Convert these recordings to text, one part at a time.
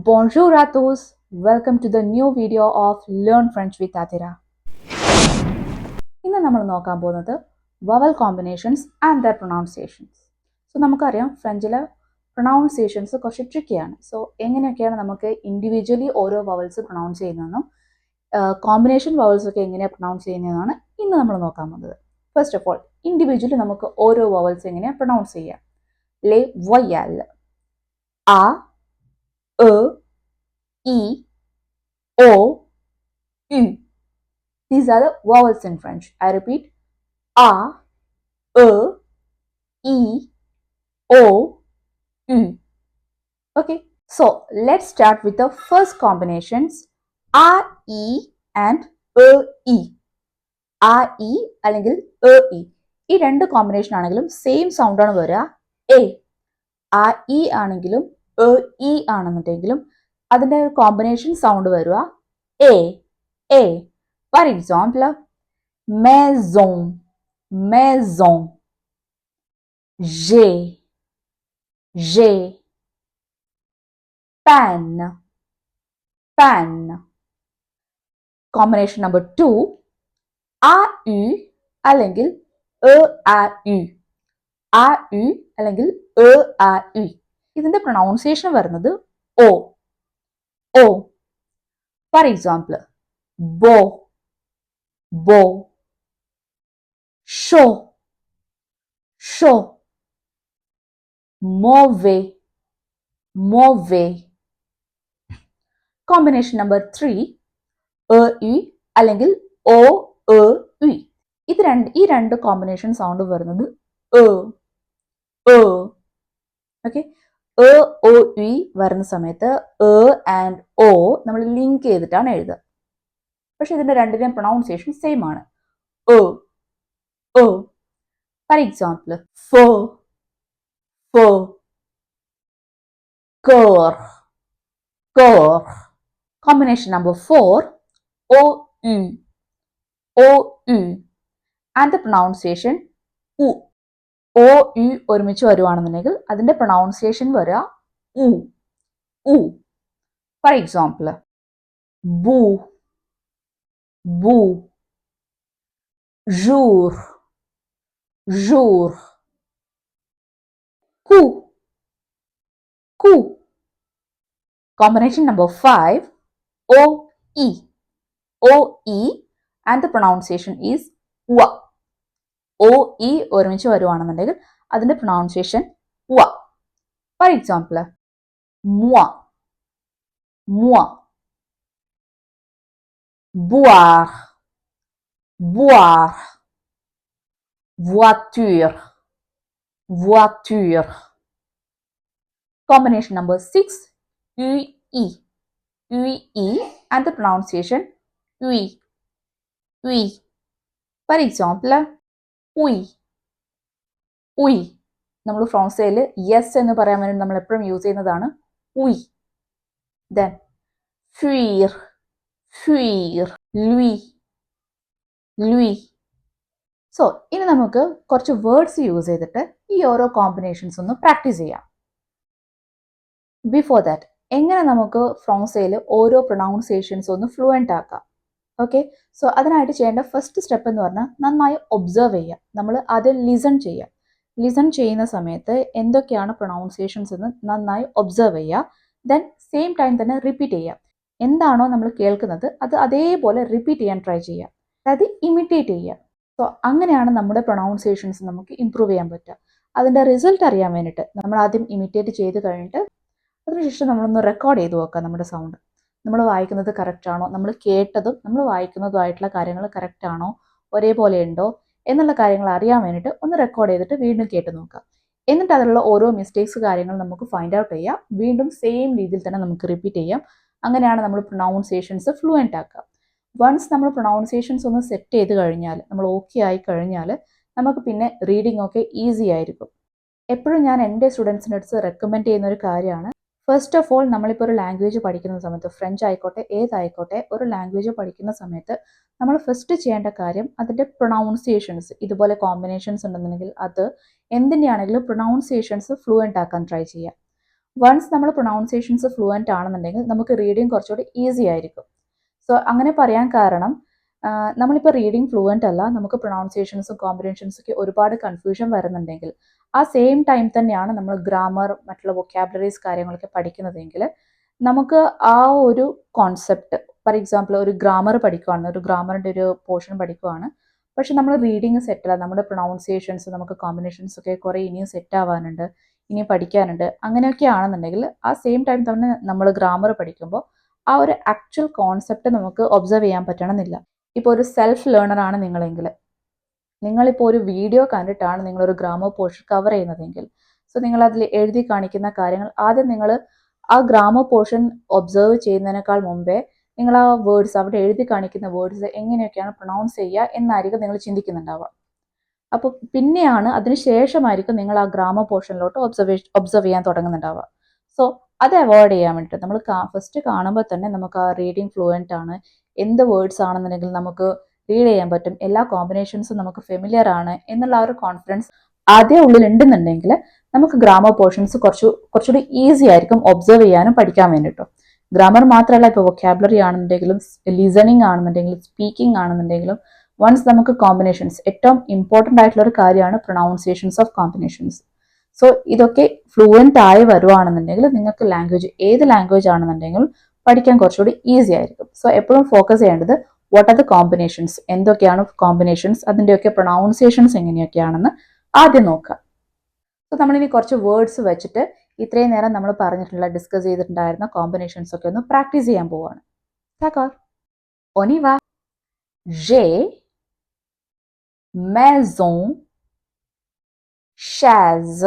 Bonjour à tous, welcome to the new video of Learn French with Atira. ഇന്ന് നമ്മൾ നോക്കാൻ പോകുന്നത് vowel combinations and their pronunciations. So നമുക്കറിയാം ഫ്രഞ്ചിലെ പ്രൊണൗൺസിയേഷൻസ് കുറച്ച് ട്രിക്കിയാണ്. സോ എങ്ങനെയൊക്കെയാണ് നമുക്ക് ഇൻഡിവിജ്വലി ഓരോ വവൽസ് പ്രൊണൗൺസ് ചെയ്യുന്നതെന്നും കോമ്പിനേഷൻ വവൽസ് ഒക്കെ എങ്ങനെയാണ് പ്രൊണൗൺസ് ചെയ്യുന്നതെന്നാണ് ഇന്ന് നമ്മൾ നോക്കാൻ പോകുന്നത്. ഫസ്റ്റ് ഓഫ് ഓൾ ഇൻഡിവിജ്വലി നമുക്ക് ഓരോ വവൽസ് എങ്ങനെയാണ് പ്രൊണൗൺസ് ചെയ്യാം. ലേ വൊയാൽ ആ E, I, O, U. These are the vowels in French. I repeat, A, E, I, O, U. Okay, so let's start with the first combinations, R, E and E, I. R, E അല്ലെങ്കിൽ E, I. ഈ രണ്ട് combination ആണെങ്കിലും same sound ആണ് വരിക A. R, E ആണെങ്കിലും E, I ആണെന്നുണ്ടെങ്കിലും അതിന്റെ combination sound വരിക A. For example maison, maison, j'ai, panne, panne. Combination number 2, AU അല്ലെങ്കിൽ AU, AU അല്ലെങ്കിൽ AU. ഇതിന്റെ പ്രൊണൗൺസിയേഷൻ വരുന്നത് O. For example beau, chaud, mauvais. Combination number 3, EU അല്ലെങ്കിൽ OEU. ഈ രണ്ട് കോമ്പിനേഷൻ സൗണ്ട് വരുന്നത് ഓക്കെ. OEU വരുന്ന സമയത്ത് ആൻഡ് O നമ്മൾ ലിങ്ക് ചെയ്തിട്ടാണ് എഴുതുക. പക്ഷെ ഇതിന്റെ രണ്ടിന്റെയും പ്രൊണൗൺസിയേഷൻ സെയിം ആണ്. For example feu, cœur. Combination number 4, OU and the pronunciation U. OU ഒരുമിച്ച് വരുവാണെന്നുണ്ടെങ്കിൽ അതിന്റെ പ്രൊണൗൺസിയേഷൻ വരിക U. For example bout, jour, coup. Combination number 5, OE and the pronunciation is wa. OE ഒരുമിച്ച് വരുവാണെന്നുണ്ടെങ്കിൽ അതിന്റെ pronunciation wa. For example moi, boire, voiture. Combination number 6, UE and the pronunciation oui. For example, oui. നമ്മൾ ഫ്രാൻസിൽ yes എന്ന് പറയാൻ വേണ്ടി നമ്മൾ എപ്പോഴും use ചെയ്യുന്നതാണ് oui. Then fuir, lui. So ഇനി നമുക്ക് കുറച്ച് വേർഡ്സ് യൂസ് ചെയ്തിട്ട് ഈ ഓരോ കോമ്പിനേഷൻസ് ഒന്ന് പ്രാക്ടീസ് ചെയ്യാം. ബിഫോർ ദാറ്റ് എങ്ങനെ നമുക്ക് ഫ്രാൻസിൽ ഓരോ പ്രൊണൗൺസിയേഷൻസ് ഒന്ന് ഫ്ലുവൻ്റ് ആക്കാം. ഓക്കെ, സോ അതിനായിട്ട് ചെയ്യേണ്ട ഫസ്റ്റ് സ്റ്റെപ്പ് എന്ന് പറഞ്ഞാൽ നന്നായി ഒബ്സർവ് ചെയ്യുക. നമ്മൾ ആദ്യം ലിസൺ ചെയ്യുന്ന സമയത്ത് എന്തൊക്കെയാണ് പ്രൊണൗൺസിയേഷൻസ് എന്ന് നന്നായി ഒബ്സർവ് ചെയ്യുക. ദെൻ സെയിം ടൈം തന്നെ റിപ്പീറ്റ് ചെയ്യുക. എന്താണോ നമ്മൾ കേൾക്കുന്നത് അത് അതേപോലെ റിപ്പീറ്റ് ചെയ്യാൻ ട്രൈ ചെയ്യുക, അതായത് ഇമിറ്റേറ്റ് ചെയ്യുക. സോ അങ്ങനെയാണ് നമ്മുടെ പ്രൊണൗൺസിയേഷൻസ് നമുക്ക് ഇമ്പ്രൂവ് ചെയ്യാൻ പറ്റുക. അതിൻ്റെ റിസൾട്ട് അറിയാൻ വേണ്ടിയിട്ട് നമ്മൾ ആദ്യം ഇമിറ്റേറ്റ് ചെയ്ത് കഴിഞ്ഞിട്ട് അതിനുശേഷം നമ്മളൊന്ന് റെക്കോർഡ് ചെയ്ത് നോക്കുക. നമ്മുടെ സൗണ്ട് നമ്മൾ വായിക്കുന്നത് കറക്റ്റ് ആണോ, നമ്മൾ കേട്ടതും നമ്മൾ വായിക്കുന്നതുമായിട്ടുള്ള കാര്യങ്ങൾ കറക്റ്റ് ആണോ, ഒരേപോലെ ഉണ്ടോ എന്നുള്ള കാര്യങ്ങൾ അറിയാൻ വേണ്ടിയിട്ട് ഒന്ന് റെക്കോർഡ് ചെയ്തിട്ട് വീണ്ടും കേട്ട് നോക്കുക. എന്നിട്ട് അതിലുള്ള ഓരോ മിസ്റ്റേക്സ് കാര്യങ്ങൾ നമുക്ക് ഫൈൻഡ് ഔട്ട് ചെയ്യാം. വീണ്ടും സെയിം രീതിയിൽ തന്നെ നമുക്ക് റിപ്പീറ്റ് ചെയ്യാം. അങ്ങനെയാണ് നമ്മൾ പ്രൊണൗൺസിയേഷൻസ് ഫ്ലുവൻ്റ് ആക്കുക. വൺസ് നമ്മൾ പ്രൊണൗൺസിയേഷൻസ് ഒന്ന് സെറ്റ് ചെയ്ത് കഴിഞ്ഞാൽ, നമ്മൾ ഓക്കെ ആയി കഴിഞ്ഞാൽ നമുക്ക് പിന്നെ റീഡിംഗ് ഒക്കെ ഈസി ആയിരിക്കും. എപ്പോഴും ഞാൻ എൻ്റെ സ്റ്റുഡൻസിൻ്റെ അടുത്ത് റെക്കമെൻഡ് ചെയ്യുന്ന ഒരു കാര്യമാണ്, ഫസ്റ്റ് ഓഫ് ഓൾ നമ്മളിപ്പോൾ ഒരു ലാംഗ്വേജ് പഠിക്കുന്ന സമയത്ത്, ഫ്രഞ്ച് ആയിക്കോട്ടെ ഏതായിക്കോട്ടെ, ഒരു ലാംഗ്വേജ് പഠിക്കുന്ന സമയത്ത് നമ്മൾ ഫസ്റ്റ് ചെയ്യേണ്ട കാര്യം അതിൻ്റെ പ്രൊണൗൺസിയേഷൻസ്, ഇതുപോലെ കോമ്പിനേഷൻസ് ഉണ്ടെന്നുണ്ടെങ്കിൽ അത് എന്തിൻ്റെയാണെങ്കിലും പ്രൊണൗൺസിയേഷൻസ് ഫ്ലുവൻ്റ് ആക്കാൻ ട്രൈ ചെയ്യുക. വൺസ് നമ്മൾ പ്രൊണൗൺസിയേഷൻസ് ഫ്ലുവൻ്റ് ആണെന്നുണ്ടെങ്കിൽ നമുക്ക് റീഡിങ് കുറച്ചുകൂടി ഈസി ആയിരിക്കും. സോ അങ്ങനെ പറയാൻ കാരണം നമ്മളിപ്പോൾ റീഡിങ് ഫ്ലുവൻ്റ് അല്ല, നമുക്ക് പ്രൊണൗൺസിയേഷൻസും കോമ്പിനേഷൻസും ഒക്കെ ഒരുപാട് കൺഫ്യൂഷൻ വരുന്നുണ്ടെങ്കിൽ ആ സെയിം ടൈം തന്നെയാണ് നമ്മൾ ഗ്രാമർ, മറ്റുള്ള വൊക്കാബുലറീസ് കാര്യങ്ങളൊക്കെ പഠിക്കുന്നതെങ്കിൽ നമുക്ക് ആ ഒരു കോൺസെപ്റ്റ്, ഫോർ എക്സാമ്പിൾ ഒരു ഗ്രാമർ പഠിക്കുകയാണ്, ഒരു ഗ്രാമറിൻ്റെ ഒരു പോർഷൻ പഠിക്കുകയാണ്, പക്ഷെ നമ്മൾ റീഡിങ് സെറ്റല്ല, നമ്മുടെ പ്രൊണൗൺസിയേഷൻസ്, നമുക്ക് കോമ്പിനേഷൻസ് ഒക്കെ കുറേ ഇനിയും സെറ്റ് ആവാനുണ്ട്, ഇനിയും പഠിക്കാനുണ്ട്. അങ്ങനെയൊക്കെ ആണെന്നുണ്ടെങ്കിൽ ആ സെയിം ടൈം തന്നെ നമ്മൾ ഗ്രാമർ പഠിക്കുമ്പോൾ ആ ഒരു ആക്ച്വൽ കോൺസെപ്റ്റ് നമുക്ക് ഒബ്സർവ് ചെയ്യാൻ പറ്റണമെന്നില്ല. ഇപ്പോൾ ഒരു സെൽഫ് ലേണർ ആണ് നിങ്ങളെങ്കിൽ, നിങ്ങളിപ്പോൾ ഒരു വീഡിയോ കണ്ടിട്ടാണ് നിങ്ങളൊരു ഗ്രാമർ പോർഷൻ കവർ ചെയ്യുന്നതെങ്കിൽ, സോ നിങ്ങൾ അതിൽ എഴുതി കാണിക്കുന്ന കാര്യങ്ങൾ ആദ്യം നിങ്ങൾ ആ ഗ്രാമർ പോർഷൻ ഒബ്സർവ് ചെയ്യുന്നതിനേക്കാൾ മുമ്പേ നിങ്ങൾ ആ വേർഡ്സ്, അവിടെ എഴുതി കാണിക്കുന്ന വേർഡ്സ് എങ്ങനെയൊക്കെയാണ് പ്രൊണൗൺസ് ചെയ്യുക എന്നായിരിക്കും നിങ്ങൾ ചിന്തിക്കുന്നുണ്ടാവുക. അപ്പോൾ പിന്നെയാണ്, അതിന് ശേഷമായിരിക്കും നിങ്ങൾ ആ ഗ്രാമർ പോർഷനിലോട്ട് ഒബ്സർവ് ചെയ്യാൻ തുടങ്ങുന്നുണ്ടാവുക. സോ അത് അവോയ്ഡ് ചെയ്യാൻ വേണ്ടിയിട്ട് നമ്മൾ ഫസ്റ്റ് കാണുമ്പോൾ തന്നെ നമുക്ക് ആ റീഡിങ് ഫ്ലുവൻ്റ് ആണ്, എന്ത് വേർഡ്സ് ആണെന്നുണ്ടെങ്കിൽ നമുക്ക് റീഡ് ചെയ്യാൻ പറ്റും, എല്ലാ കോമ്പിനേഷൻസും നമുക്ക് ഫെമിലിയർ ആണ് എന്നുള്ള ആ ഒരു കോൺഫിഡൻസ് ആദ്യം ഉള്ളിൽ ഉണ്ടെന്നുണ്ടെങ്കിൽ നമുക്ക് ഗ്രാമർ പോർഷൻസ് കുറച്ചുകൂടി ഈസി ആയിരിക്കും ഒബ്സർവ് ചെയ്യാനും പഠിക്കാൻ വേണ്ടിയിട്ടും. ഗ്രാമർ മാത്രമല്ല, ഇപ്പോൾ വൊക്കാബുലറി ആണെന്നുണ്ടെങ്കിലും ലിസണിങ് ആണെന്നുണ്ടെങ്കിലും സ്പീക്കിംഗ് ആണെന്നുണ്ടെങ്കിലും വൺസ് നമുക്ക് കോമ്പിനേഷൻസ്, ഏറ്റവും ഇമ്പോർട്ടൻ്റ് ആയിട്ടുള്ള ഒരു കാര്യമാണ് പ്രൊണൗൺസിയേഷൻസ് ഓഫ് കോമ്പിനേഷൻസ്. സോ ഇതൊക്കെ ഫ്ലുവൻ്റ് ആയി വരുവാണെന്നുണ്ടെങ്കിൽ നിങ്ങൾക്ക് ലാംഗ്വേജ്, ഏത് ലാംഗ്വേജ് ആണെന്നുണ്ടെങ്കിലും പഠിക്കാൻ കുറച്ചുകൂടി ഈസി ആയിരിക്കും. സോ എപ്പോഴും ഫോക്കസ് ചെയ്യേണ്ടത് വാട്ട് ആർ ദ കോമ്പിനേഷൻസ്, എന്തൊക്കെയാണ് കോമ്പിനേഷൻസ്, അതിൻ്റെയൊക്കെ പ്രൊണൗൺസിയേഷൻസ് എങ്ങനെയൊക്കെയാണെന്ന് ആദ്യം നോക്കുക. സോ നമ്മളിനി കുറച്ച് വേർഡ്സ് വെച്ചിട്ട് ഇത്രയും നേരം നമ്മൾ പറഞ്ഞിട്ടുള്ള, ഡിസ്കസ് ചെയ്തിട്ടുണ്ടായിരുന്ന കോമ്പിനേഷൻസ് ഒക്കെ ഒന്ന് പ്രാക്ടീസ് ചെയ്യാൻ പോവാണ്. D'accord. On y va. J'ai, maison, chaise,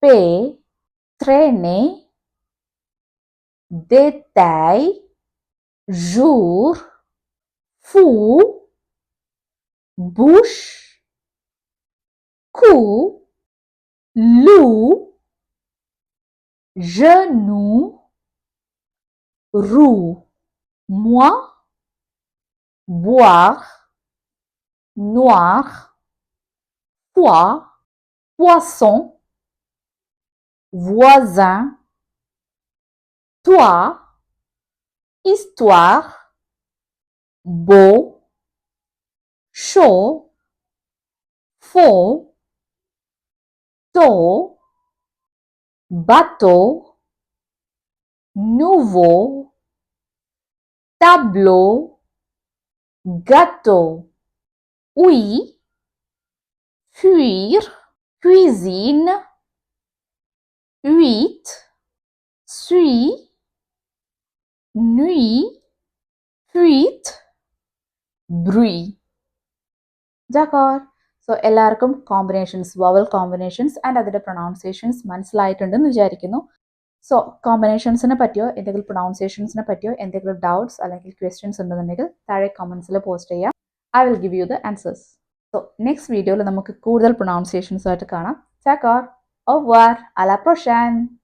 paix, traîner, détail, jour, fou, bouche, cou, loup, genou, roue. Moi, boire, noir, foi, poisson, voisin, toi, histoire, beau, chaud, faux, tôt, bateau, nouveau, tableau, gâteau. Oui, fuir, cuisine, huit, suis, nuit, fuite, bruit. D'accord. So എല്ലാവർക്കും combinations, vowel combinations and അതിൻ്റെ pronunciations മനസ്സിലായിട്ടുണ്ടെന്ന് വിചാരിക്കുന്നു. So കോമ്പിനേഷൻസിനെ പറ്റിയോ എന്തെങ്കിലും പ്രൊണൗൺസിയേഷൻസിനെ പറ്റിയോ എന്തെങ്കിലും doubts അല്ലെങ്കിൽ questions ഉണ്ടെന്നുണ്ടെങ്കിൽ താഴെ കമൻസിൽ പോസ്റ്റ് ചെയ്യാം. I will give you the answers. So next വീഡിയോയിൽ നമുക്ക് കൂടുതൽ പ്രൊണൗൺസിയേഷൻസ് ആയിട്ട് കാണാം. D'accord. Au revoir. À la prochaine.